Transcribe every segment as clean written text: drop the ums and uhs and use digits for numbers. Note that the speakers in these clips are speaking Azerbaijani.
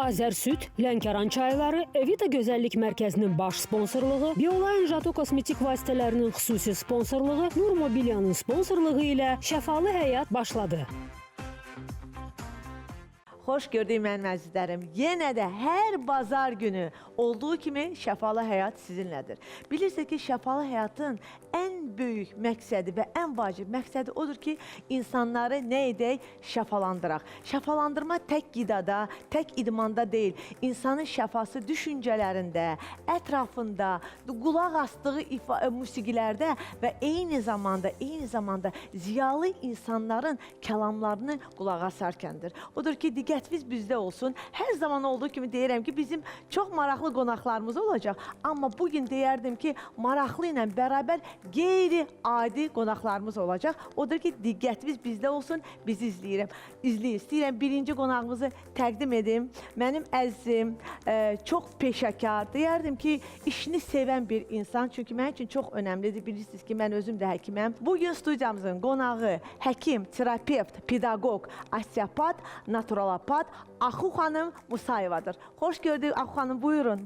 Azərsüd, Lənkəran çayları, Evita Gözəllik Mərkəzinin baş sponsorluğu, Bioline Jato kosmetik vasitələrinin xüsusi sponsorluğu, Nur Mobilyanın sponsorluğu ilə Şəfalı Həyat başladı. Xoş gördük mənim əzizlərim. Yenə də hər bazar günü olduğu kimi Şəfalı Həyat sizinlədir. Bilirsiniz ki, Şəfalı Həyatın ən böyük məqsədi və ən vacib məqsədi odur ki, insanları nə edək? Şəfalandıraq. Şəfalandırma tək qidada, tək idmanda deyil. İnsanın şəfası düşüncələrində, ətrafında, qulaq asdığı musiqilərdə və eyni zamanda ziyalı insanların kəlamlarını qulaq asarkəndir. Odur ki, diqqətiniz bizdə olsun. Hər zaman olduğu kimi deyirəm ki, bizim çox maraqlı qonaqlarımız olacaq. Amma bugün deyərdim ki, maraqlı ilə bərabər qeyri-adi qonaqlarımız olacaq. Odur ki, diqqətiniz bizdə olsun, bizi izləyin. İstəyirəm birinci qonağımızı təqdim edim. Mənim əzizim, çox peşəkar, deyərdim ki, işini sevən bir insan. Çünki mənim üçün çox önəmlidir. Bilirsiniz ki, mən özüm də həkiməm. Bugün studiyamızın qonağı həkim, terapevt, pedaqoq, osteopat, naturalopat Axu xanım Musayevadır. Xoş gördük Axu xanım, buyurun.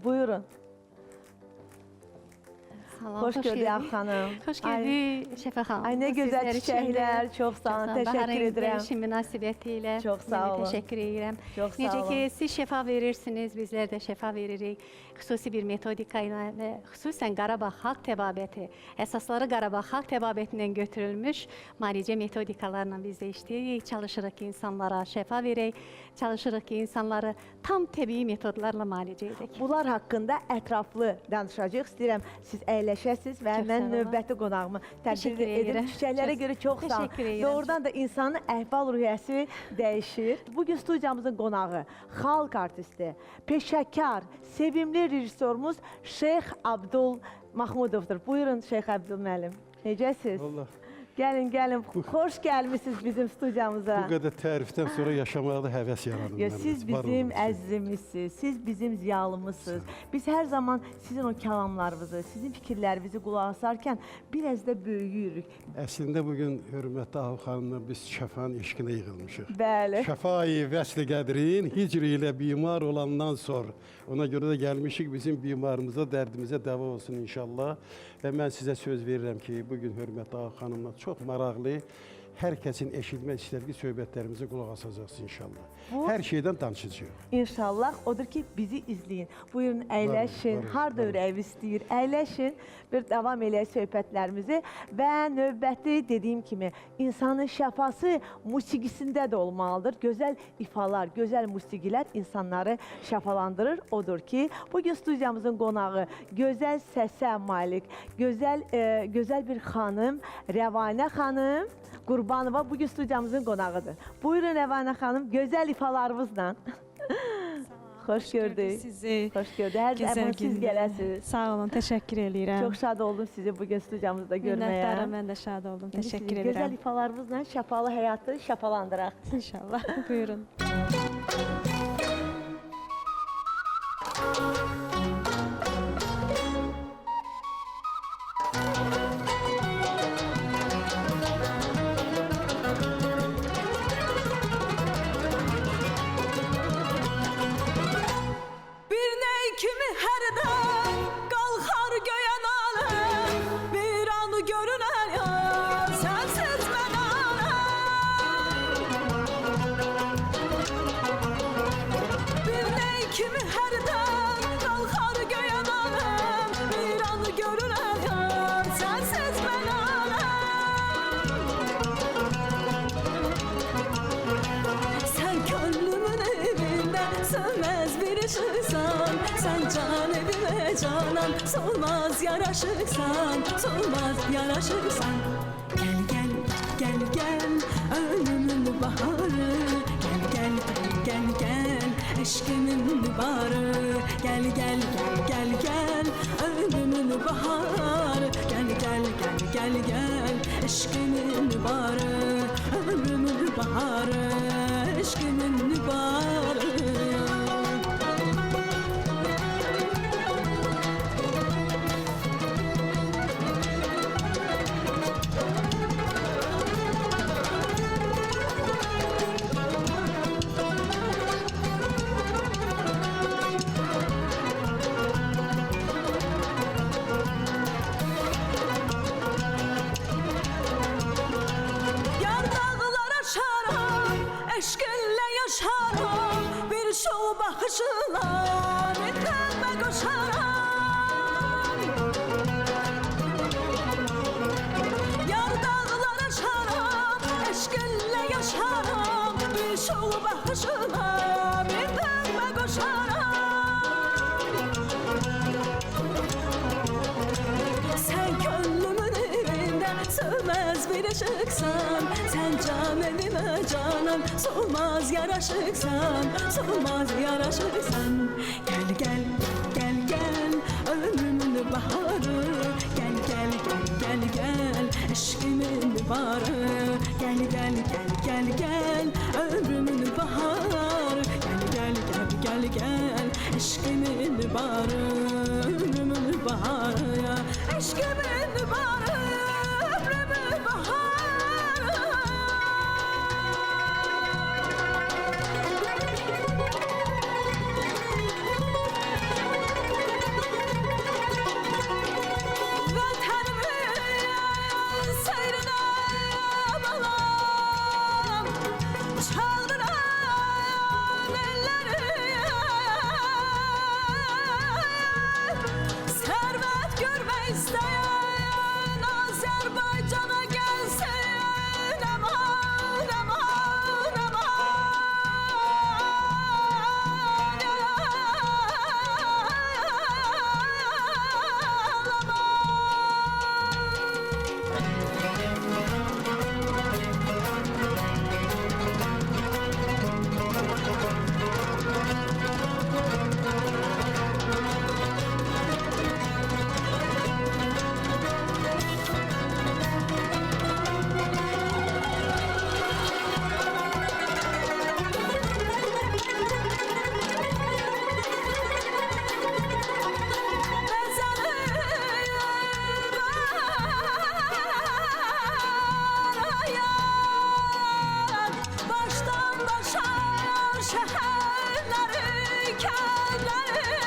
Salam, xoş gördük Axu xanım. Xoş gördük Şəfa xanım. Ay, nə gözəl çiçəklər, çox sağ olun, təşəkkür edirəm. Baharın münasibəti ilə çox sağ olun. Təşəkkür edirəm. Çox sağ Necə olun. ki, siz şəfa verirsiniz, bizlər də şəfa veririk. Xüsusi bir metodika ilə və xüsusən Qarabağ Xalq Təbabəti, əsasları Qarabağ Xalq Təbabətindən götürülmüş müalicə metodikalarla biz də işləyirik. Çalışırıq ki, insanlara şəfa verək, çalışırıq ki, insanları tam təbii metodlarla müalicə edək. Bunlar haqqında ətraflı danışacağıq. İstəyirəm siz əyləşəsiniz və mən növbəti qonağımı təbrik edirəm. Çiçəklərə görə çox sağ olun. Doğrudan da insanın əhval-ruhiyyəsi dəyişir. Bugün studiyamızın qonağı, xalq artisti, peşəkar, sevimli rejissorumuz Şeyx Abdul Mahmudovdur. Buyurun Şeyx Abdul müəllim. Necəsiz? Allah. Gəlin, xoş gəlmişsiniz bizim studiyamıza. Bu qədər tərifdən sonra yaşamaqda həvəs yaranır. Siz bizim əzizimizsiniz, siz bizim ziyalımızsınız. Biz hər zaman sizin o kəlamlarınızı, sizin fikirlərinizi qulaq asarkən biraz da böyüyürük. Əslində bugün hörmətli Axu xanımla biz şəfanın eşqinə yığılmışıq. Bəli. Şəfa-i vəsl qədrin hicri ilə bimar olandan sonra. Ona görə də gəlmişik bizim bimarımıza, dərdimizə dəva olsun inşallah. Və mən sizə söz verirəm ki, bugün hörmətli Axu xanımla çox maraqlı, hər kəsin eşitmək istədiyi söhbətlərimizi qulaq asacaqsınız inşallah. Hər şeydən danışacağıq. İnşallah odur ki, bizi izləyin. Buyurun, əyləşin, harda ürəyiniz istəyir, əyləşin, bir davam eləyək söhbətlərimizi və növbəti dediyim kimi, insanın şəfası musiqisində də olmalıdır. Gözəl ifalar, gözəl musiqilər insanları şəfalandırır. Odur ki, bugün studiyamızın qonağı gözəl səsə malik, gözəl bir xanım, Rəvanə xanım Qurbanova bugün studiyamızın qonağıdır. Buyurun Rəvanə xanım, gözəl ifalarınızla. Xoş gördük sizi. Xoş gördük. Hər zaman siz gələsiniz. Sağ olun, təşəkkür edirəm. Çox şad oldum sizi bugün studiyamızda görməyə. Minnətdaram, mən də şad oldum. Təşəkkür edirəm. Gözəl ifalarınızla şəfalı həyatı şəfalandıraq. İnşallah. Buyurun. Solmaz yaraşırsan, solmaz yaraşırsan. Gel, ölümün baharı. Gel, eşkimin barı. Gel, ölümün baharı. Gel, eşkimin barı. Ölümün baharı, eşkimin barı. eşkinle yaşarım bir şu bakışla Tövbe koşarım Yar dağlar aşarım eşkinle yaşarım bir şu bakışla Tövbe koşarım Sen gönlümün evinde sığmaz bir ışıksan Sen can evime canım solmaz yaraşıksan Solmaz yaraşıksan Gel gel gel gel ömrümün baharı Gel gel gel gel gel eşkimin barı Gel gel gel gel gel ömrümün baharı Gel gel gel gel gel eşkimin barı Ömrümün baharı eşkimin barı Ömrümün baharı Vatanımın seyrine balam Çaldıran elleri Servet görme isteyen Azerbaycan'a gelsin Aman aman Baştan başa şehirleri, köyleri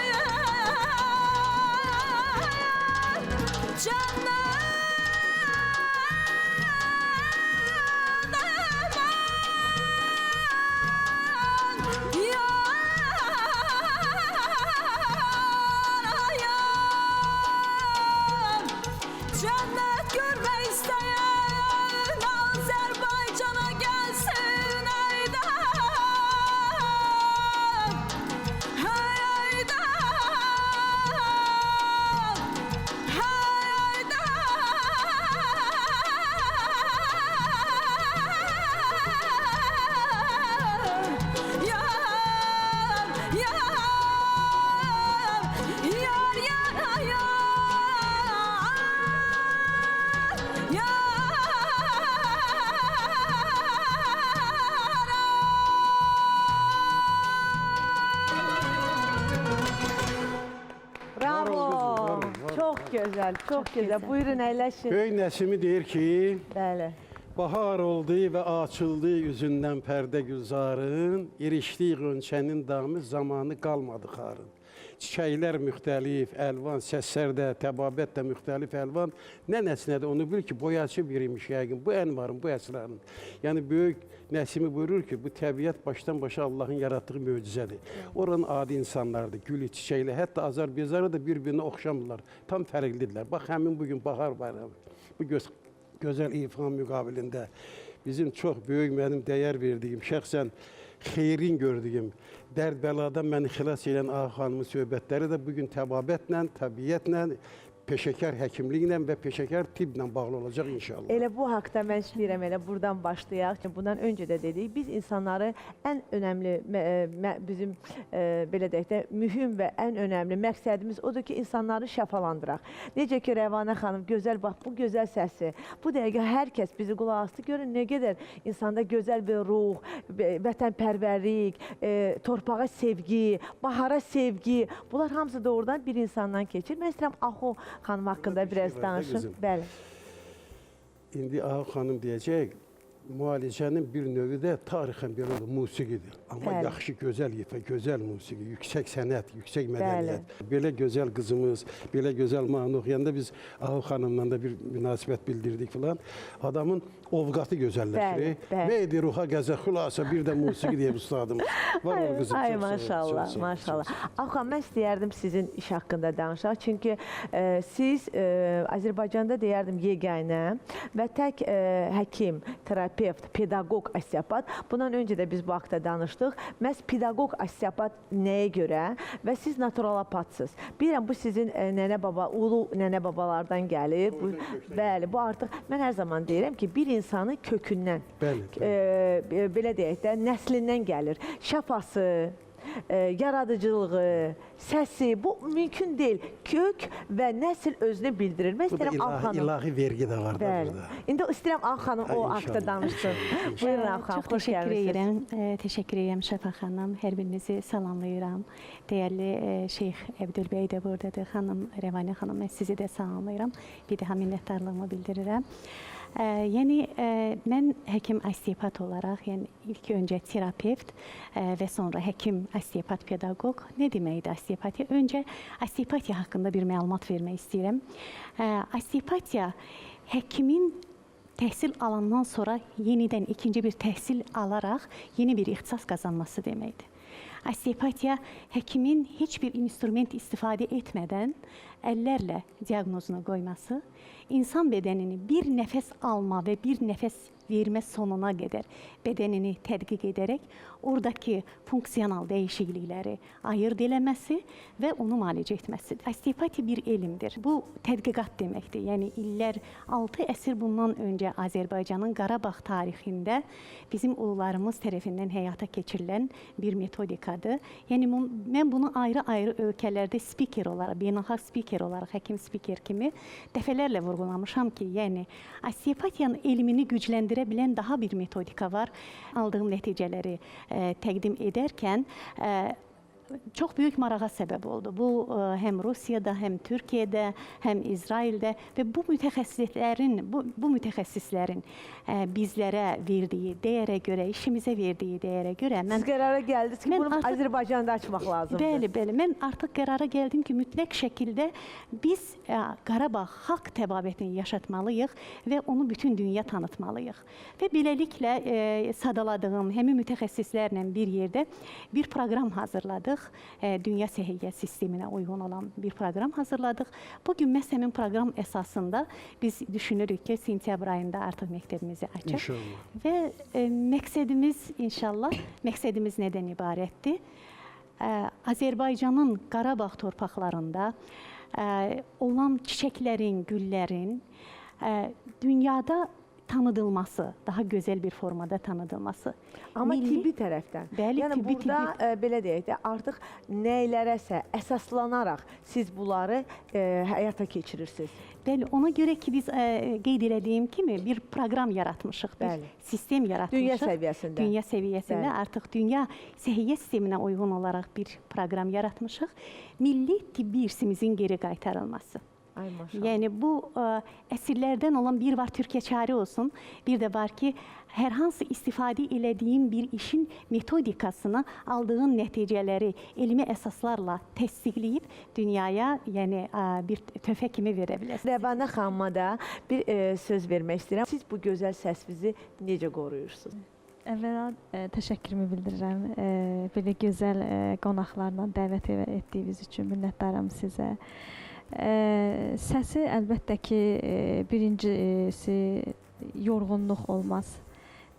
Cennet görme isteyen Azerbaycan'a gelsin eyden Eyden Eyden Yar yar yar yar Bravo. Var olun, Çok güzel, çok güzel. Buyurun əyləşin. Böyük Nəsimi deyir ki, Bəli. bahar oldu və açıldı üzündən pərdə güzarın, erişdik qönçənin damı zamanı qalmadı xarın. Çiçəklər müxtəlif, əlvan, səslər də, təbabət də müxtəlif əlvan. Nə nəsinədir onu bil ki, boyaçı biriymiş yəqin, bu ənvarın, bu əsrarın. Yəni böyük Nəsimi buyurur ki, bu təbiət başdan başa Allahın yaratdığı möcüzədir. Oranın adi insanlardır, gülü, çiçəklə, hətta Azərbaycanı da bir-birinə oxşamırlar, tam fərqlidirlər. Bax, həmin bugün bahar bayramı, bu gözəl ifam müqabilində bizim çox böyük mənim dəyər verdiyim, şəxsən xeyrin gördüyüm, dərd-bəladan məni xilas edən Ağa xanımın söhbətləri də bugün təbabətlə, təbiyyətlə, peşəkar həkimliklə və peşəkar tibblə bağlı olacaq inşallah. Elə bu haqda mən istəyirəm, elə buradan başlayaq. Bundan öncə də dedik, biz insanları ən önəmli, bizim belə deyək də, mühüm və ən önəmli məqsədimiz odur ki, insanları şəfalandıraq. Necə ki, Rəvanə xanım, gözəl, bax, bu gözəl səsi, bu dəqiqə hər kəs bizi qulaq asdı, görün nə qədər insanda gözəl bir ruh, vətənpərvərlik, torpağa sevgi, bahara sevgi, bunlar hamısı doğrudan bir insandan keçir. Mən istəyirəm, Ahu xanım haqqında biraz danışın. Bəli. İndi Ağa xanım deyəcək, müalicənin bir növü də tarixən belə olur, musiqidir. Amma Bəli. yaxşı, gözəl ifa, gözəl musiqi, yüksək sənət, yüksək mədəniyyət. Belə gözəl qızımız, belə gözəl mahnı oxuyanda biz Ahu xanımla da bir münasibət bildirdik filan. Adamın ovqatı gözəlləşir. Meydi ruha qəzə xülasə bir də musiqi deyib ustadımız. Var o qızım. Ay maşallah, maşallah. Axan, mən istəyərdim sizin iş haqqında danışaq. Çünki siz Azərbaycanda deyərdim yeganə və tək həkim, terapevt, pedaqoq, osteopat. Bundan öncə də biz bu haqda danışdıq. Məhz pedaqoq, osteopat nəyə görə və siz naturalopatsınız. Bilirəm, bu sizin nənə baba, ulu nənə babalardan gəlir. Bəli, bu artıq mən hər zaman deyirəm ki, bir insanı kökündən, belə deyək də, nəslindən gəlir. Şəfası, yaradıcılığı, səsi, bu mümkün deyil. Kök və nəsil özünü bildirir. Mən istəyirəm Ahu xanım. İlahi vergi də var da burada. İndi istəyirəm Ahu xanım o haqda danışsın. Buyurun Ahu xanım, xoş gəlmişsiniz. Təşəkkür edirəm Şəfa xanım. Hər birinizi salamlayıram. Dəyərli Şeyx Əbdül bəy də buradadır. Xanım Rəvani xanım, mən sizi də salamlayıram. Bir daha minnətdarlığımı bildirirəm. Yəni mən həkim osteopat olaraq, yəni ilk öncə terapevt və sonra həkim osteopat pedaqoq. Nə deməkdir osteopatiya? Öncə osteopatiya haqqında bir məlumat vermək istəyirəm. Osteopatiya həkimin təhsil alandan sonra yenidən ikinci bir təhsil alaraq yeni bir ixtisas qazanması deməkdir. Osteopatiya həkimin heç bir instrument istifadə etmədən əllərlə diaqnozunu qoyması, insan bədənini bir nəfəs alma və bir nəfəs vermə sonuna qədər bədənini tədqiq edərək oradakı funksional dəyişiklikləri ayırd eləməsi və onu müalicə etməsidir. Osteopatiya bir elmdir. Bu tədqiqat deməkdir. Yəni illər 6 əsr bundan öncə Azərbaycanın Qarabağ tarixində bizim ulularımız tərəfindən həyata keçirilən bir metodikadır. Yəni mən bunu ayrı-ayrı ölkələrdə spiker olaraq, beynəlxalq spiker olaraq, həkim spiker kimi dəfələrlə vurğulamışam ki, yəni osteopatiyanın elmini gücləndirə bilən daha bir metodika var. Aldığım nəticələri təqdim edərkən çox böyük marağa səbəb oldu. Bu həm Rusiyada, həm Türkiyədə, həm İsraildə və bu mütəxəssislərin bizlərə verdiyi dəyərə görə, işimizə verdiyi dəyərə görə siz qərara gəldiniz ki, bunu Azərbaycanda açmaq lazımdır. Bəli. Mən artıq qərara gəldim ki, mütləq şəkildə biz Qarabağ xalq təbabətini yaşatmalıyıq və onu bütün dünya tanıtmalıyıq. Və beləliklə sadaladığım həmin mütəxəssislərlə bir yerdə bir proqram hazırladıq. Dünya Səhiyyə Sisteminə uyğun olan bir proqram hazırladıq. Bugün məhz həmin proqram əsasında biz düşünürük ki, sentyabr ayında artıq məktəbimizi açaq. İnşallah. Və məqsədimiz nədən ibarətdir? Azərbaycanın Qarabağ torpaqlarında olan çiçəklərin, güllərin dünyada tanıdılması, daha gözəl bir formada tanıdılması. Amma tibbi tərəfdən. Bəli, yəni burada belə deyək də, artıq nəylərəsə əsaslanaraq siz bunları həyata keçirirsiniz. Bəli, ona görə ki, biz qeyd elədiyim kimi bir proqram yaratmışıq, bir sistem yaratmışıq. Dünya səviyyəsində. Dünya səviyyəsində artıq dünya səhiyyə sisteminə uyğun olaraq bir proqram yaratmışıq. Milli tibbi irsimizin geri qaytarılması. Yəni bu əsrlərdən olan bir var Türkiyə çarə olsun, bir də var ki, hər hansı istifadə elədiyim bir işin metodikasını, aldığın nəticələri elmi əsaslarla təsdiqləyib dünyaya, yəni bir töhfə kimi verə bilərsiniz. Rəvanə xanıma da bir söz vermək istəyirəm. Siz bu gözəl səsinizi necə qoruyursunuz? Əvvəla təşəkkürümü bildirirəm. Belə gözəl qonaqlarla dəvət etdiyiniz üçün minnətdaram sizə. Səsi əlbəttə ki, birincisi yorğunluq olmaz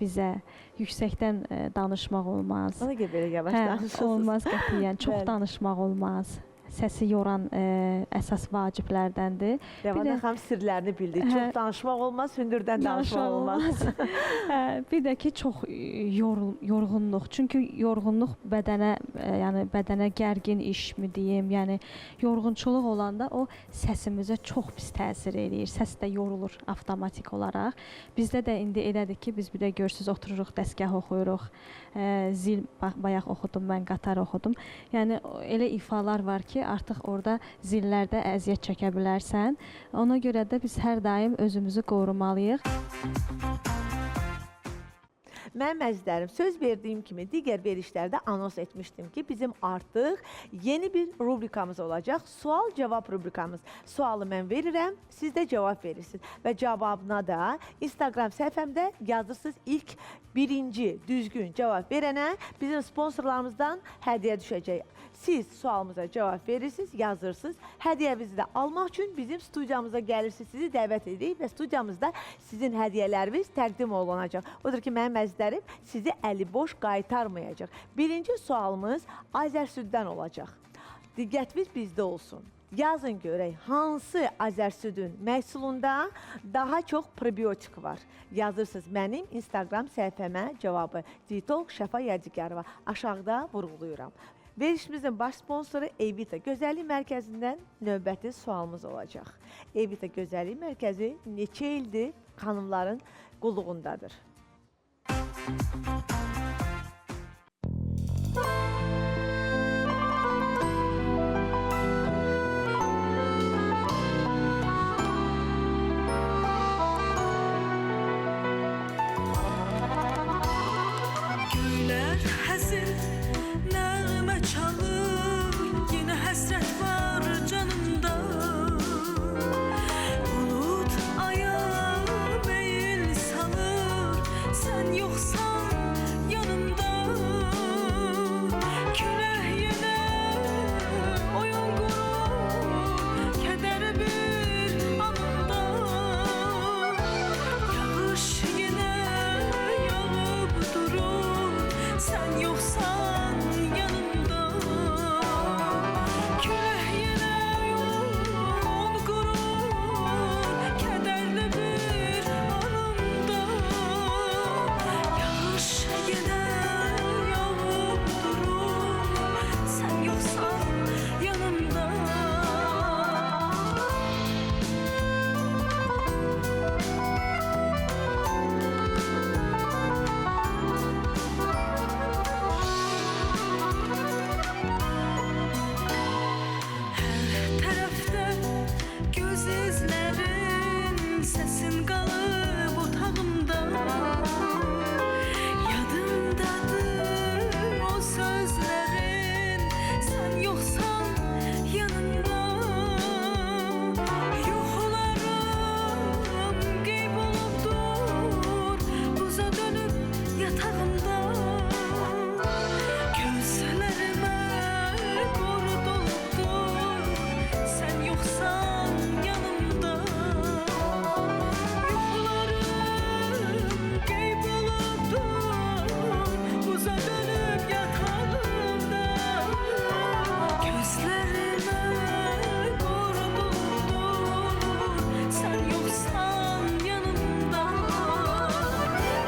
bizə, yüksəkdən danışmaq olmaz. Ona görə belə yavaş danışırsınız. Olmaz qətiyyən, çox danışmaq olmaz. Səsi yoran əsas vaciblərdəndir. Rəvanə xanım sirlərini bildi. Çox danışmaq olmaz, hündürdən danışmaq olmaz. Bir də ki, çox yorğunluq. Çünki yorğunluq bədənə gərgin işmi deyim, yəni yorğunçuluq olanda o səsimizə çox pis təsir eləyir. Səs də yorulur avtomatik olaraq. Bizdə də indi elədir ki, biz bir də görürsünüz, otururuq, dəstgah oxuyuruq, zil bayaq oxudum, mən qatar oxudum. Yəni elə ifalar var ki, artıq orada zillərdə əziyyət çəkə bilərsən. Ona görə də biz hər daim özümüzü qorumalıyıq. Mənim əzizlərim, söz verdiyim kimi digər verilişlərdə anons etmişdim ki, bizim artıq yeni bir rubrikamız olacaq. Sual-cavab rubrikamız. Sualı mən verirəm, siz də cavab verirsiniz. Və cavabına da Instagram səhifəmdə yazırsınız. İlk birinci düzgün cavab verənə bizim sponsorlarımızdan hədiyyə düşəcək. Siz sualımıza cavab verirsiniz, yazırsınız. Hədiyyəmizi də almaq üçün bizim studiyamıza gəlirsiniz, sizi dəvət edirik və studiyamızda sizin hədiyyələriniz təqdim olunacaq. Odur ki, mənim əzizlərim, sizi əli boş qaytarmayacaq. Birinci sualımız Azərsüddən olacaq. Diqqətiniz bizdə olsun. Yazın görək, hansı Azərsüdün məhsulunda daha çox probiotik var? Yazırsınız mənim Instagram səhifəmə cavabı. Dietolog Şəfa Yadigarova. Aşağıda vurğulayıram. Verilişimizin baş sponsoru Evita Gözəllik Mərkəzindən növbəti sualımız olacaq. Evita Gözəllik Mərkəzi neçə ildir xanımların qulluğundadır? Göylər həzin nəğmə çalır, yenə həsrət var canımda. Bulut aya meyil salır, sən yoxsan yanımda. Külək yenə oyun qurur, kədər bir anımda. Yağış yenə yağıb durur, sən yoxsan yanımda. Külək yenə yol qurur, kədərli bir anımda. Yağış yenə yağıb durur, sən yoxsan yanımda. Hər tərəfdə göz izlərin, səsin qalıb otağımda. Yadımdadır o sözlərin, sən yoxsan yanımda. Yuxularım qeyb olubdur, buza dönüb yatağımda. Gözlərimə qor dolubdur, sən yoxsan yanımda. Yuxularım qeyb olubdur, buza dönüb yatağımda. Gözlərimə qor dolubdur, sən yoxsan yanımda.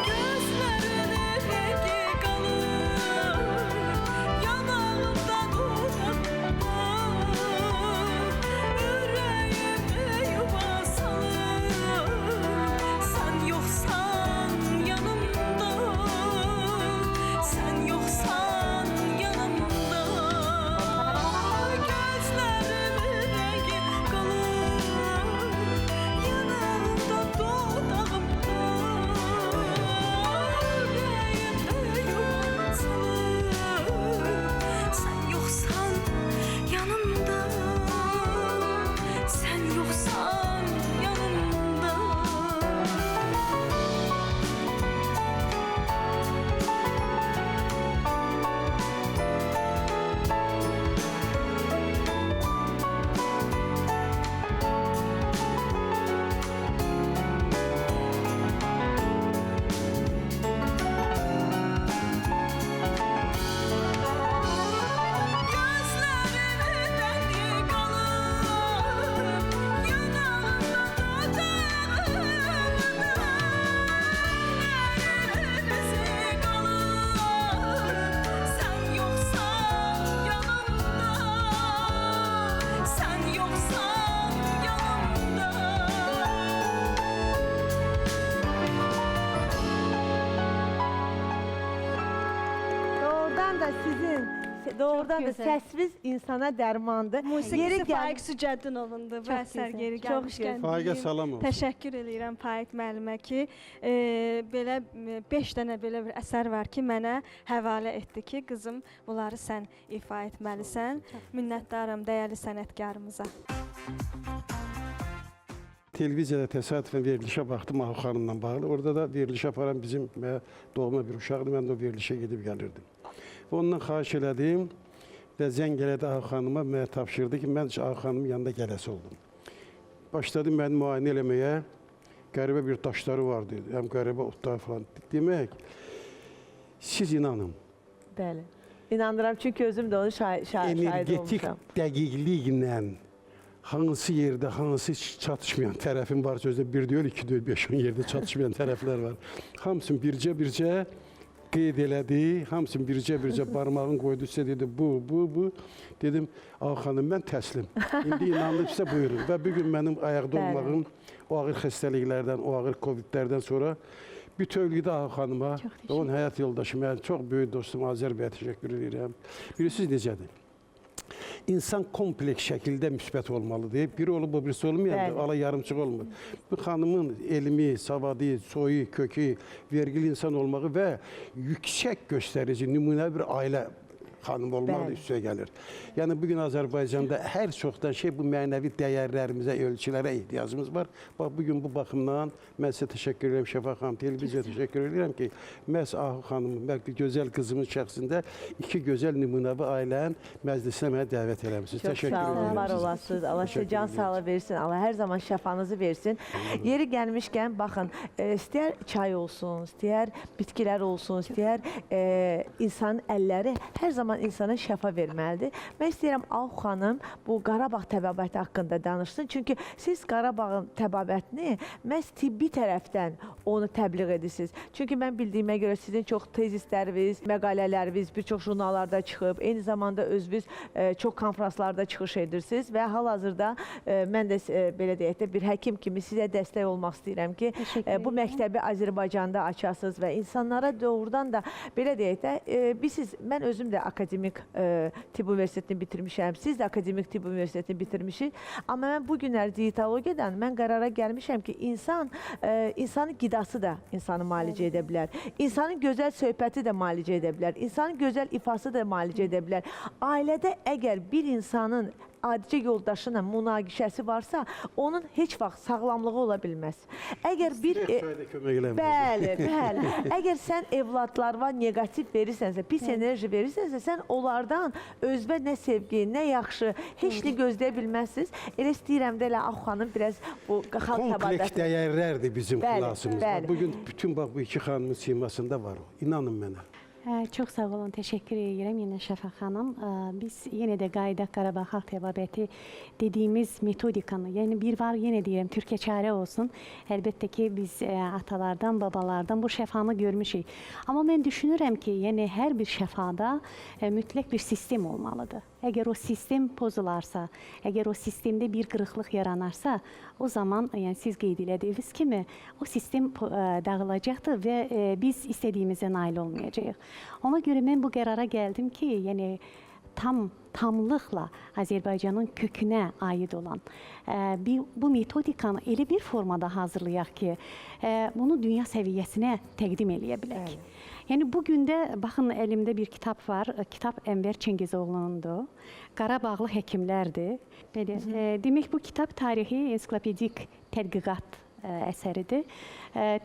Gözlərini rəngi qalır, yanağımda dudağımda. Ürəyimə yuva salır, sən yoxsan yanımda. Sən yoxsan yanımda. Gözlərimin rəngi qalır, yanağımda dudağımda. Ürəyimə yuva salır, sən yoxsan yanımda. Sən yoxsan yanımda. Gözlərimin rəngi qalır, yanağımda dudağımda. Əllərin izi qalır, sən yoxsan yanımda. Sən yoxsan yanımda. Doğrudan da sizin Doğrudan da gözəl. səsiz insana dərmandır. Yeri Musiqisi gəl- Faiq Sücəddinovandır bu əsər gözəl, yeri çox gəlmişkən. Faiqə salam olsun. Təşəkkür edirəm Faiq müəllimə ki, belə 5 dənə belə bir əsər var ki, mənə həvalə etdi ki, qızım, bunları sən ifa etməlisən. Minnətdaram dəyərli sənətkarımıza. Televiziyada təsadüfən verilişə baxdım Ahu xanımla bağlı. Orada da verilişə aparan bizim doğma bir uşaqdır. Mən də o verilişə gedib gəlirdim. Və ondan xahiş elədim və zəng elədi Ahu xanıma. Mənə tapşırdı ki, mən Ahu xanımın yanında gələsi oldum. Başladı məni müayinə eləməyə. Qəribə bir daşları vardı. Həm qəribə otlar falan. Demək, siz inanın. Bəli. İnanıram çünki özüm də onun şahid Energetik olmuşam. dəqiqliklə hansı yerdə, hansı çatışmayan tərəfin var sözdə bir deyil, iki deyil, 5-10 yerdə çatışmayan tərəflər var. Hamısını bircə qeyd elədi, hamısını bircə barmağını qoydu, sizə dedi bu. Dedim, Ahu xanım, mən təslim. İndi inandıqsa buyurun. Və bugün mənim ayaqda olmağım o ağır xəstəliklərdən, o ağır Covidlərdən sonra bütövlükdə Ahu xanıma, onun həyat yoldaşı, mən çox böyük dostum Azər bəyə təşəkkür edirəm. Bilirsiniz necədir? İnsan kompleks şəkildə müsbət olmalıdır. Biri olub, o birisi olmayanda ala yarımçıq olmur. Bu xanımın elmi, savadı, soyu, kökü, vergili insan olmağı və yüksək göstərici, nümunəvi bir ailə xanım olmaq da üstə gəlir. Yəni, bugün Azərbaycanda hər çoxdan bu mənəvi dəyərlərimizə, ölçülərə ehtiyacımız var. Bax, bugün bu baxımdan mən sizə təşəkkür edirəm, Şəfa xanım, televiziyaya təşəkkür edirəm ki, məhz Ahu xanımın, bəlkə gözəl qızımın şəxsində iki gözəl nümunəvi ailənin məclisinə mənə dəvət eləmişsiniz. Təşəkkür Çox sağ olun, edirəm. var olasınız. Allah sizə can sağlığı versin. Allah hər zaman şəfanızı versin. Yeri gəlmişkən, baxın, istəyər çay olsun, istəyər bitkilər olsun, istəyər insanın əlləri hər zaman insana şəfa verməlidir. Mən istəyirəm Ahu xanım bu Qarabağ təbabəti haqqında danışsın. Çünki siz Qarabağın təbabətini məhz tibbi tərəfdən onu təbliğ edirsiniz. Çünki mən bildiyimə görə sizin çox tezisləriniz, məqalələriniz bir çox jurnallarda çıxıb, eyni zamanda özünüz çox konfranslarda çıxış edirsiniz və hal-hazırda mən də belə deyək də bir həkim kimi sizə dəstək olmaq istəyirəm ki, bu məktəbi Azərbaycanda açasınız və insanlara doğrudan da belə deyək də mən özüm də akademik tibb universitetini bitirmişəm, siz də akademik tibb universitetini bitirmişsiniz. Amma mən bu günlər dietologiyadan mən qərara gəlmişəm ki, insanın qidası da insanı müalicə edə bilər. İnsanın gözəl söhbəti də müalicə edə bilər. İnsanın gözəl ifası da müalicə edə bilər. Ailədə əgər bir insanın adicə yoldaşına münaqişəsi varsa, onun heç vaxt sağlamlığı ola bilməz. Əgər bir bəli. Əgər sən evladlarına neqativ verirsənsə, pis enerji verirsənsə, sən onlardan özünə nə sevgi, nə yaxşı, heç nə gözləyə bilməzsiniz. Elə istəyirəm də elə Ahu xanım biraz bu xalq təbadəti. Kompleks dəyərlərdir bizim xilasımız. bəli. Bugün bütün bu iki xanımın simasında var o. İnanın mənə. Çox sağ olun, təşəkkür edirəm yenə Şəfa xanım. Biz yenə də Qayıdaq Qarabağ Xalq Təbabəti dediyimiz metodikanı, yəni bir var, yenə deyirəm, Türkiyə çarə olsun. Əlbəttə ki, biz atalardan, babalardan bu şəfanı görmüşük. Amma mən düşünürəm ki, yəni hər bir şəfada mütləq bir sistem olmalıdır. Əgər o sistem pozularsa, əgər o sistemdə bir qırıqlıq yaranarsa, o zaman yəni siz qeyd elədiyiniz kimi o sistem dağılacaqdır və biz istədiyimizə nail olmayacağıq. Ona görə mən bu qərara gəldim ki, yəni tamlıqla Azərbaycanın kökünə aid olan bu metodikanı elə bir formada hazırlayaq ki, bunu dünya səviyyəsinə təqdim eləyə bilək. Yəni bugün də baxın əlimdə bir kitab var. Kitab Ənvər Çingizoğlu'nundur. Qarabağlı həkimlərdir. Demək bu kitab tarixi ensiklopedik tədqiqat əsəridir.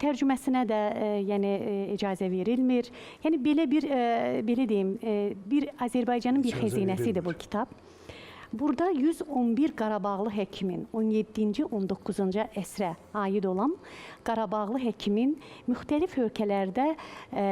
Tərcüməsinə də yəni icazə verilmir. Yəni belə deyim, bir Azərbaycanın bir xəzinəsidir bu kitab. Burada 111 Qarabağlı həkimin 17-ci, 19-cu əsrə aid olan Qarabağlı həkimin müxtəlif ölkələrdə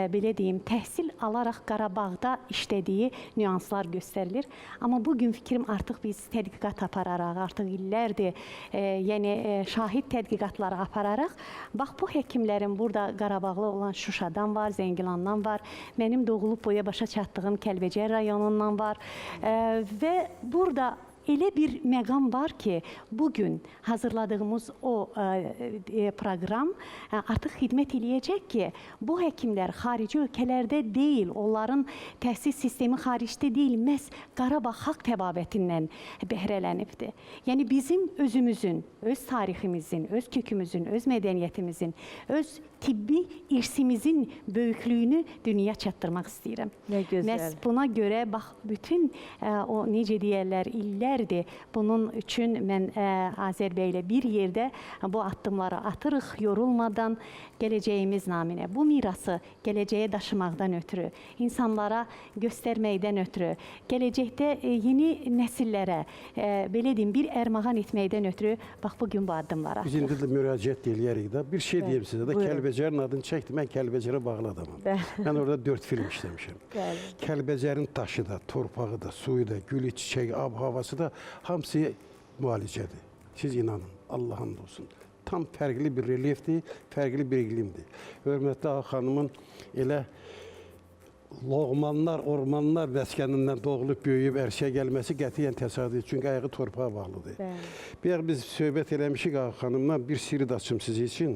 belə deyim, təhsil alaraq Qarabağda işlədiyi nüanslar göstərilir. Amma bugün fikrim artıq biz tədqiqat apararaq, artıq illərdir, yəni şahid tədqiqatları apararaq, bax bu həkimlərin burada Qarabağlı olan Şuşadan var, Zəngilandan var, mənim doğulub boya başa çatdığım Kəlbəcər rayonundan var və burada elə bir məqam var ki, bugün hazırladığımız o proqram artıq xidmət eləyəcək ki, bu həkimlər xarici ölkələrdə deyil, onların təhsil sistemi xaricdə deyil, məhz Qarabağ xalq təbabətindən bəhrələnibdir. Yəni bizim özümüzün, öz tariximizin, öz kökümüzün, öz mədəniyyətimizin, öz tibbi irsimizin böyüklüyünü dünya çatdırmaq istəyirəm. Nə gözəl. Məhz buna görə bax bütün o necə deyirlər illərdir. Bunun üçün mən Azər bəylə bir yerdə bu addımları atırıq yorulmadan gələcəyimiz naminə. Bu mirası gələcəyə daşımaqdan ötürü, insanlara göstərməkdən ötürü, gələcəkdə yeni nəsillərə belə deyim bir ərmağan etməkdən ötürü bax bu gün bu addımları Biz atırıq. indi də müraciət eləyərik də. Bir şey deyim sizə də, Buyurun. Kəlbəcərin adını çəkdim. Mən Kəlbəcərə bağlı adamam. Mən orada 4 film işləmişəm. Bəli. Kəlbəcərin daşı da, torpağı da, suyu da, gülü, çiçəyi, ab-havası da hamısı müalicədir. Siz inanın, Allah hamd olsun. Tam fərqli bir relyefdir, fərqli bir iqlimdir. Hörmətli Ağa xanımın elə Loğmanlar, ormanlar məskənindən doğulub, böyüyüb, ərsəyə gəlməsi qətiyyən təsadüf, çünki ayağı torpağa bağlıdır. Bir biz söhbət eləmişik Ağa xanımla, bir sirri açım siz üçün.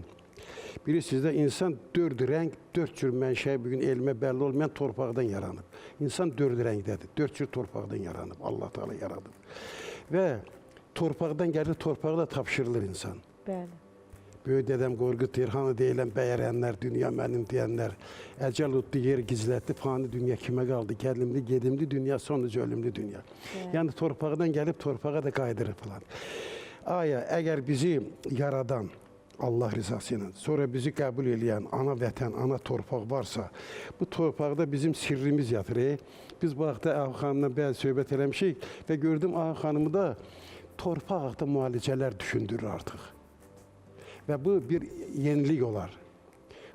Biri sizdə insan 4 rəng, 4 cür mənşəyi bugün elmə bəlli olmayan torpaqdan yaranıb. İnsan 4 rəngdədir, 4 cür torpaqdan yaranıb, Allah Teala yaradıb. Və torpaqdan gəlir, torpağa da tapşırılır insan. Bəli. Böyük dədəm Qorqud Tirhanı deyilən bəyərənlər, dünya mənim deyənlər, əcəl uddu, yer gizlətdi, fani dünya kimə qaldı, gəlimli, gedimli dünya, sonuncu ölümlü dünya. Yəni torpaqdan gəlib torpağa da qaydırır falan. Aya, əgər bizi yaradan, Allah rızası ilə, sonra bizi qəbul edən ana vətən, ana torpaq varsa, bu torpaqda bizim sirrimiz yatır. Biz bu vaxtda Ağa xanımla bəzi söhbət eləmişik və gördüm Ağa xanımı da torpaq haqqında müalicələr düşündürür artıq. Və bu bir yenilik olar.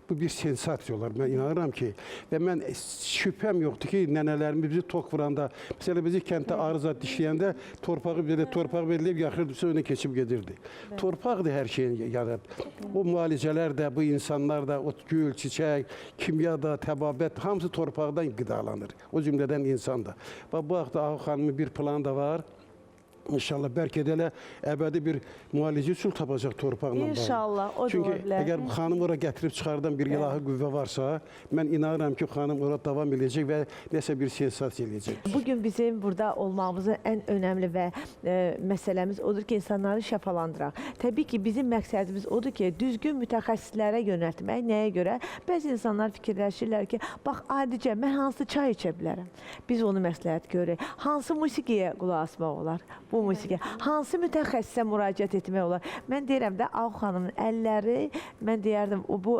Bu bir sensasiya olar. Mən inanıram ki, və mən şübhəm yoxdur ki, nənələrimiz bizi tok vuranda, məsələn, bizi kənddə arızat dişləyəndə torpağı belirləyib, yaxırdısa önə keçib gedirdi. Torpaqdır hər şeyin yaradı. O müalicələr də, bu insanlar da, o gül, çiçək, kimya da, təbabət, hamısı torpaqdan qidalanır. O cümlədən insan da. Bu vaxtda Ağa xanımın bir planı da var. İnşallah bəlkə də elə əbədi bir müalicə üsul tapacaq torpaqla bağlı. İnşallah, o da Çünki ola bilər. əgər bu xanım ora gətirib çıxardan bir ilahi qüvvə varsa, mən inanıram ki, xanım ora davam edəcək və nəsə bir sensasiya eləyəcək. Bugün bizim burada olmağımızın ən önəmli və məsələmiz odur ki, insanları şəfalandıraq. Təbii ki, bizim məqsədimiz odur ki, düzgün mütəxəssislərə yönəltmək. Nəyə görə? Bəzi insanlar fikirləşirlər ki, bax, adicə, mən hansı çay içə bilərəm? Biz onu məsləhət görürük. Hansı musiqiyə qulaq asmaq olar? Bu musiqiyə. Hansı mütəxəssisə müraciət etmək olar? Mən deyirəm də, Ağa xanımın əlləri, mən deyərdim, bu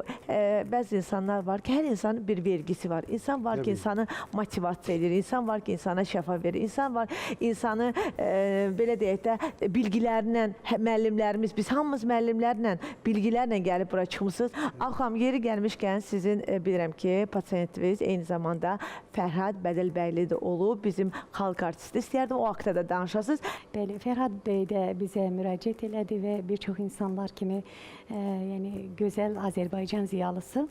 bəzi insanlar var ki, hər insanın bir vergisi var. İnsan var ki, insanı motivasiya edir, insan var ki, insana şəfa verir, insan var, insanı belə deyək də, bilgilərlə, müəllimlərimiz, biz hamımız müəllimlərlə, bilgilərlə gəlib bura çıxmışsınız. Ağa xanım, yeri gəlmişkən sizin bilirəm ki, pasiyentiniz eyni zamanda Fərhad Bədəlbəyli də olub, bizim xalq artisti. İstəyərdim o haqda da danışasınız. Bəli, Fərhad bəy də bizə müraciət elədi və bir çox insanlar kimi yəni gözəl Azərbaycan ziyalısı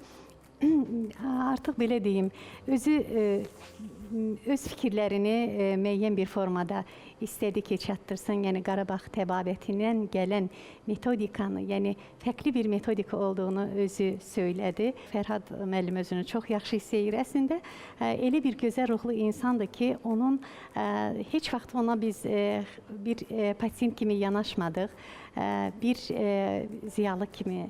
artıq belə deyim, öz fikirlərini müəyyən bir formada istədi ki, çatdırsın. Yəni Qarabağ təbabətindən gələn metodikanı, yəni fərqli bir metodika olduğunu özü söylədi. Fərhad müəllim özünü çox yaxşı hiss edir. Əslində elə bir gözəl ruhlu insandır ki, onun heç vaxt ona biz bir pasiyent kimi yanaşmadıq. Bir ziyalı kimi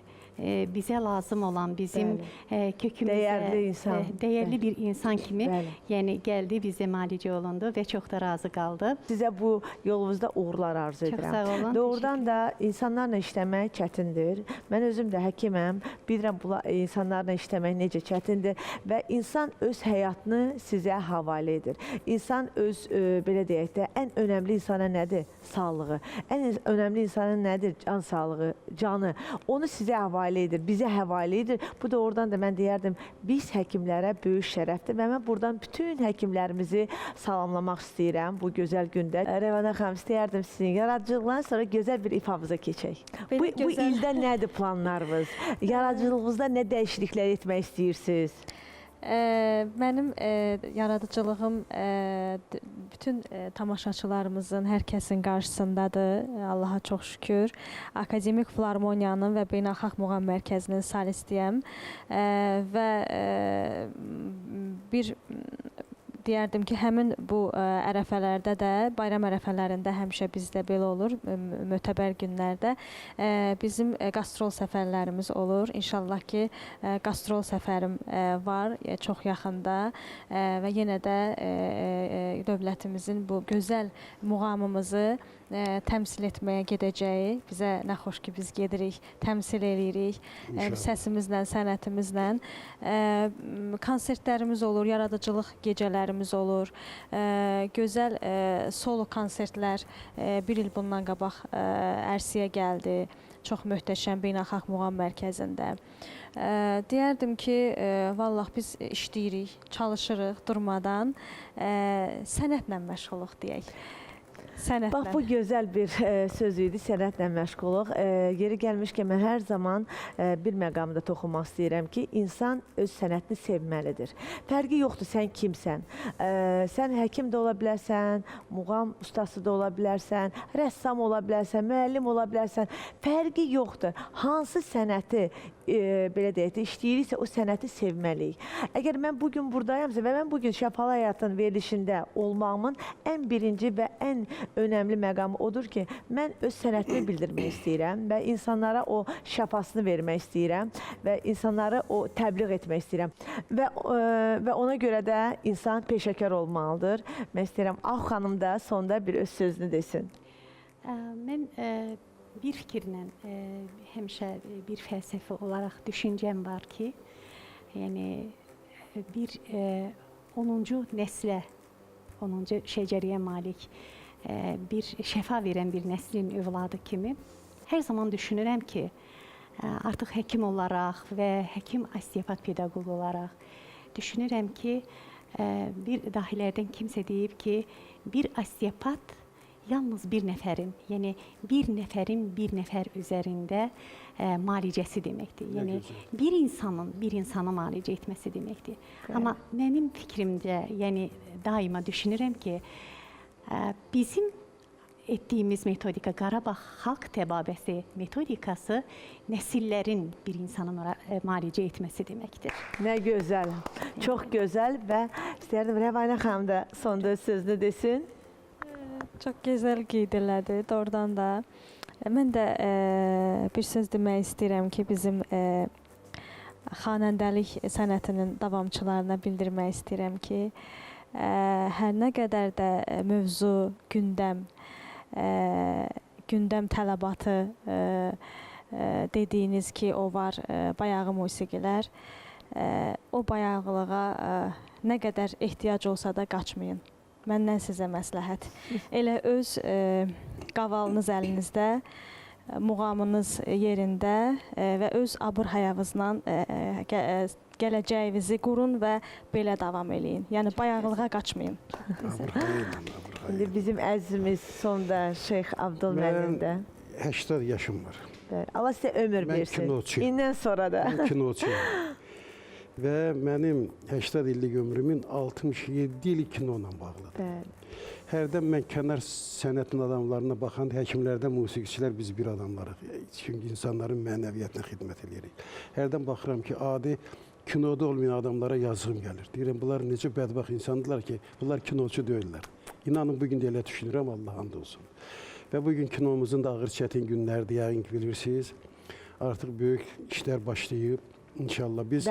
bizə lazım olan bizim kökümüzə dəyərli bir insan kimi yəni gəldi, bizə müalicə olundu və çox da razı qaldı. Sizə bu yolunuzda uğurlar arzu edirəm. Çox sağ olun. Doğrudan da insanlarla işləmək çətindir. Mən özüm də həkiməm. Bilirəm insanlarla işləmək necə çətindir və insan öz həyatını sizə havalə edir. İnsan öz belə deyək də ən önəmli insana nədir? Sağlığı. Ən önəmli insana nədir? Can sağlığı, canı. Onu sizə havalə edir, bizə həvalə edir. Bu da oradan da mən deyərdim, biz həkimlərə böyük şərəfdir və mən buradan bütün həkimlərimizi salamlamaq istəyirəm bu gözəl gündə. Rəvana xanım, istəyərdim sizin yaradıcılıqdan sonra gözəl bir ifamıza keçək. Bu ildə nədir planlarınız? Yaradıcılığınızda nə dəyişikliklər etmək istəyirsiniz? Mənim yaradıcılığım bütün tamaşaçılarımızın, hər kəsin qarşısındadır. Allaha çox şükür. Akademik Filarmoniyanın və Beynəlxalq Muğam Mərkəzinin solistiyəm və bir deyərdim ki, həmin bu ərəfələrdə də, bayram ərəfələrində həmişə bizdə belə olur, mötəbər günlərdə bizim qastrol səfərlərimiz olur. İnşallah ki, qastrol səfərim var çox yaxında və yenə də dövlətimizin bu gözəl muğamımızı təmsil etməyə gedəcəyi, bizə nə xoş ki, biz gedirik, təmsil edirik, səsimizlə, sənətimizlə. Konsertlərimiz olur, yaradıcılıq gecələrimiz olur, gözəl solo konsertlər bir il bundan qabaq ərsəyə gəldi, çox möhtəşəm Beynəlxalq Muğam Mərkəzində. Deyərdim ki, vallah biz işləyirik, çalışırıq durmadan, sənətlə məşğuluq deyək. Sənətlə. Bax, bu gözəl bir söz idi, sənətlə məşğuluq. Yeri gəlmişkən, mən hər zaman bir məqamda toxunmaq istəyirəm ki, insan öz sənətini sevməlidir. Fərqi yoxdur, sən kimsən. Sən həkim də ola bilərsən, muğam ustası da ola bilərsən, rəssam ola bilərsən, müəllim ola bilərsən. Fərqi yoxdur. Hansı sənəti belə deyək də, işləyiriksə, o sənəti sevməliyik. Əgər mən bugün buradayamsa və mən bugün Şəfalı Həyatın verilişində olmağımın ən birinci və ən önəmli məqamı odur ki, mən öz sənətimi bildirmək istəyirəm və insanlara o şəfasını vermək istəyirəm və insanları o təbliğ etmək istəyirəm. Və ona görə də insan peşəkar olmalıdır. Mən istəyirəm, Ağ xanım da sonda bir öz sözünü desin. Mən bir fikirlə, həmişə bir fəlsəfi olaraq düşüncəm var ki, yəni bir 10-cu nəslə, 10-cu şəcəriyə malik bir şəfa verən bir nəslin övladı kimi hər zaman düşünürəm ki, artıq həkim olaraq və həkim osteopat pedaqoq olaraq düşünürəm ki, bir dahilərdən kimsə deyib ki, bir osteopat yalnız bir nəfərin, yəni bir nəfərin bir nəfər üzərində müalicəsi deməkdir. Yəni bir insanın bir insana müalicə etməsi deməkdir. Amma mənim fikrimcə, yəni daima düşünürəm ki, bizim etdiyimiz metodika, Qarabağ Xalq Təbabəsi metodikası nəsillərin bir insana müalicə etməsi deməkdir. Nə gözəl, çox gözəl və istəyərdim Rəvanə xanım da sonda sözünü desin. Çox gözəl qeyd elədi, doğrudan da. Mən də bir söz demək istəyirəm ki, bizim xanəndəlik sənətinin davamçılarına bildirmək istəyirəm ki, hər nə qədər də mövzu, gündəm tələbatı dediyiniz ki, o var, bayağı musiqilər, o bayağılığa nə qədər ehtiyac olsa da qaçmayın. Məndən sizə məsləhət. Elə öz qavalınız əlinizdə, muğamınız yerində və öz abır-hayavızla gələcəyinizi qurun və belə davam eləyin. Yəni bayağılığa qaçmayın. İndi bizim əzizimiz sonda Şeyx Abdul müəllim də. 80 yaşım var. Allah sizə ömür versin. Mən kinoçuyum. İndən sonra da. Mən kinoçuyum. Və mənim 80 illik ömrümün 67 ili kino ilə bağlıdır. Bəli. Hərdən mən kənar sənətin adamlarına baxanda, həkimlərdən musiqiçilər biz bir adamlarıq. Çünki insanların mənəviyyatına xidmət edirik. Hərdən baxıram ki, adi kinoda olmayan adamlara yazığım gəlir. Deyirəm, bunlar necə bədbaxt insandırlar ki, bunlar kinoçu deyirlər. İnanın, bugün də elə düşünürəm, Allah and olsun. Və bugün kinomuzun da ağır çətin günlərdir, yəqin ki, bilirsiniz. Artıq böyük işlər başlayıb. İnşallah biz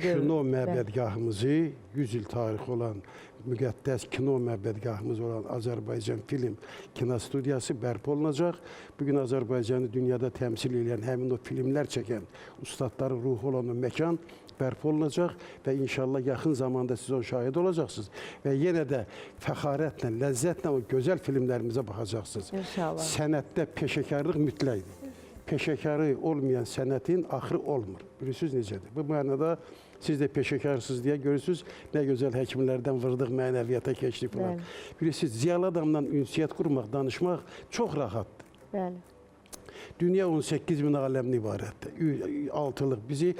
kino məbədgahımızı 100 il tarixi olan müqəddəs kino məbədgahımız olan Azərbaycan Film Kinostudiyası bərpa olunacaq. Bugün Azərbaycanı dünyada təmsil edən, həmin o filmlər çəkən ustadların ruhu olan o məkan bərpa olunacaq və inşallah yaxın zamanda siz o şahid olacaqsınız və yenə də fəxarətlə, ləzzətlə o gözəl filmlərimizə baxacaqsınız. İnşallah. Sənətdə peşəkarlıq mütləqdir. Peşəkarı olmayan sənətin axırı olmur. Bilirsiniz necədir? Bu mənada siz də peşəkarsınız deyə görürsünüz, nə gözəl həkimlərdən vırdıq, mənəviyyata keçdik falan. Bilirsiniz, ziyalı adamla ünsiyyət qurmaq, danışmaq çox rahatdır. Bəli. Dünya 18 bin aləmdən ibarətdir. Altılıq. Bizi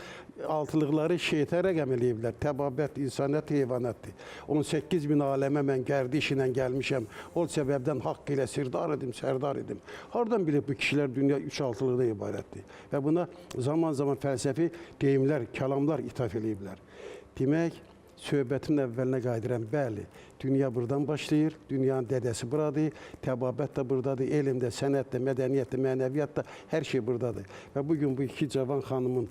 altılıqları şeytə rəqəm eləyiblər. Təbabət, insaniyyət, heyvanatdır. 18 bin aləmə mən gərdiş ilə gəlmişəm. O səbəbdən haqq ilə sirdar idim, sərdar idim. Hardan bilib bu kişilər dünya 3 altılıqdan ibarətdir? Və buna zaman-zaman fəlsəfi deyimlər, kəlamlar ithaf eləyiblər. Demək, söhbətin əvvəlinə qayıdıram. Bəli, dünya buradan başlayır, dünyanın dədəsi buradır, təbabət də buradadır, elm də, sənət də, mədəniyyət də, mənəviyyat da, hər şey buradadır. Və bugün bu iki cavan xanımın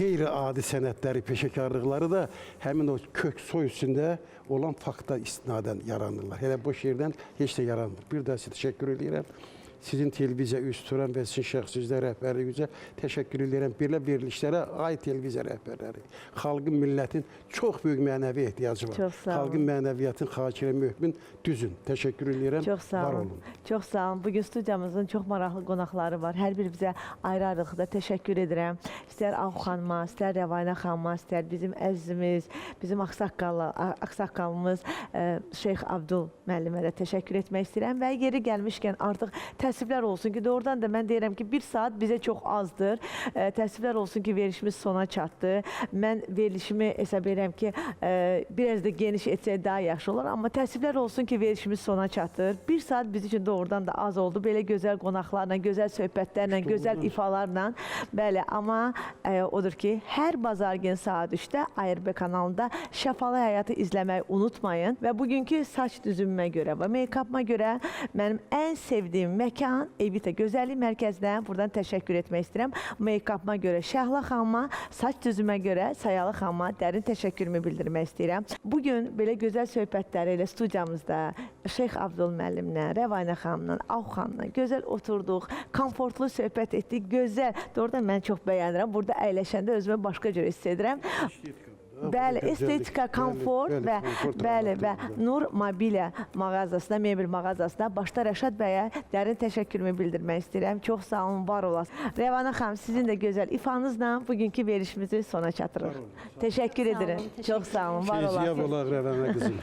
qeyri-adi sənətləri, peşəkarlıqları da həmin o kök soy üstündə olan fakta istinadən yaranırlar. Elə boş yerdən heç də yaranmır. Bir daha sizə təşəkkür edirəm. Sizin televiziya üst turan və sizin şəxsizdə rəhbərliyinizə təşəkkür edirəm. Belə verilişlərə ay televiziya rəhbərləri. Xalqın, millətin çox böyük mənəvi ehtiyacı var. Çox sağ olun. Xalqın mənəviyyatın xakirə möhkün düzün. Təşəkkür edirəm. Çox sağ Var olun. olun. Çox sağ olun. Bugün studiyamızın çox maraqlı qonaqları var. Hər biri bizə ayrı-ayrılıqda təşəkkür edirəm. İstər Ahu xanıma, istər Rəvanə xanıma, istər bizim əzizimiz, bizim ağsaqqalımız Şeyx Abdul müəllimə də təşəkkür etmək istəyirəm və yeri gəlmişkən artıq təəssüflər olsun ki, doğrudan da mən deyirəm ki, 1 saat bizə çox azdır. Təəssüflər olsun ki, verilişimiz sona çatdı. Mən verilişimi hesab edirəm ki, biraz da geniş etsək daha yaxşı olur. Amma təəssüflər olsun ki, verilişimiz sona çatır. 1 saat biz üçün doğrudan da az oldu. Belə gözəl qonaqlarla, gözəl söhbətlərlə, gözəl ifalarla. Bəli, amma odur ki, hər bazar gün saat 3-də ARB kanalında Şəfalı Həyatı izləməyi unutmayın. Və bugünkü saç düzümümə görə və make-upıma görə mənim ən sevdiyim məkan Evita Gözəllik Mərkəzinə buradan təşəkkür etmək istəyirəm. Make-upıma görə Şəhla xanıma, saç düzümə görə Sayalı xanıma dərin təşəkkürümü bildirmək istəyirəm. Bugün belə gözəl söhbətləri ilə studiyamızda Şeyx Abdul müəllimlə, Rəvanə xanımla, Ahu xanımla gözəl oturduq, komfortlu söhbət etdik, gözəl. Doğrudan mən çox bəyənirəm. Burada əyləşəndə özümü başqa cür hiss edirəm. Bəli, estetika, komfort və Nur Mobilya mağazasına, mebel mağazasına başda Rəşad bəyə dərin təşəkkürümü bildirmək istəyirəm. Çox sağ olun, var olasın. Rəvanə xanım, sizin də gözəl ifanızla bugünkü verilişimizi sona çatdırırıq. Təşəkkür edirəm. Çox sağ olun, var olasın. Şeyziyə olaq Rəvanə qızım.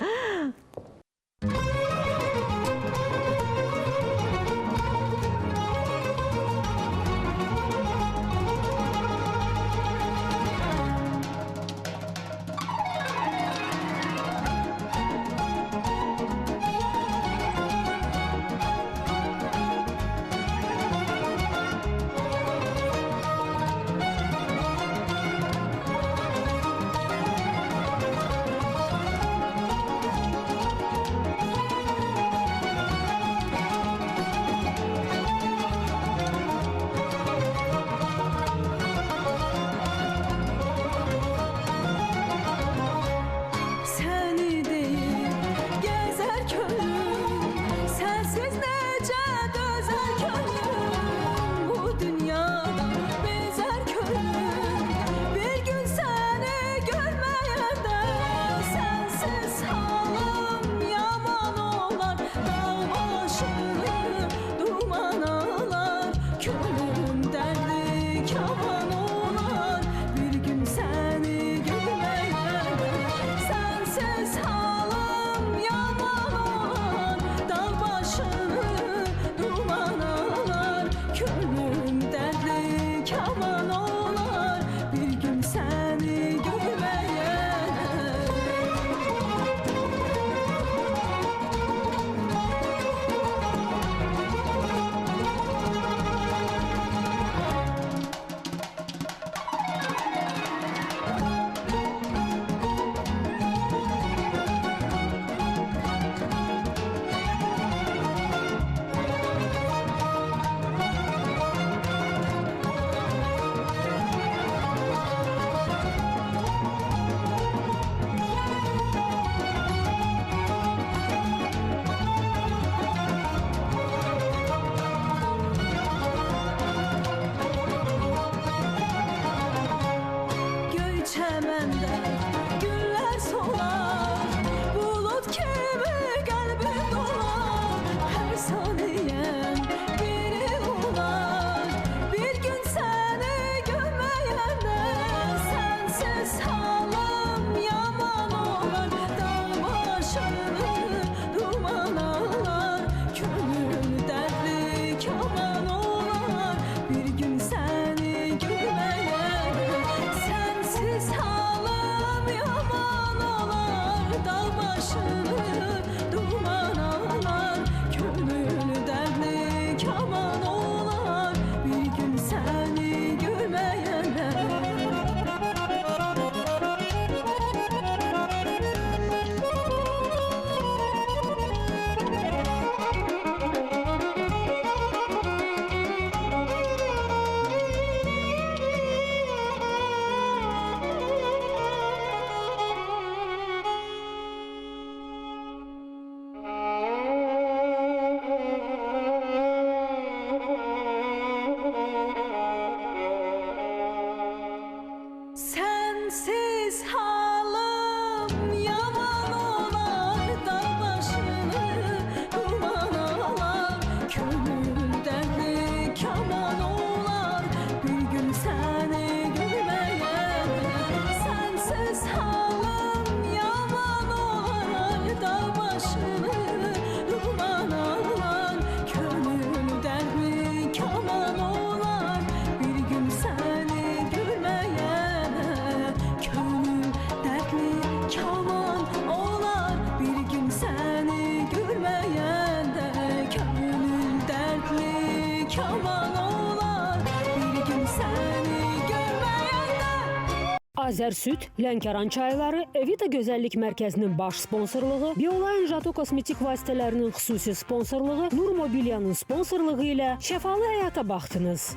Azərsüd, Lənkəran çayları, Evita Gözəllik Mərkəzinin baş sponsorluğu, Bioline Jato kosmetik vasitələrinin xüsusi sponsorluğu, Nur Mobiliyanın sponsorluğu ilə şəfalı həyata baxdınız.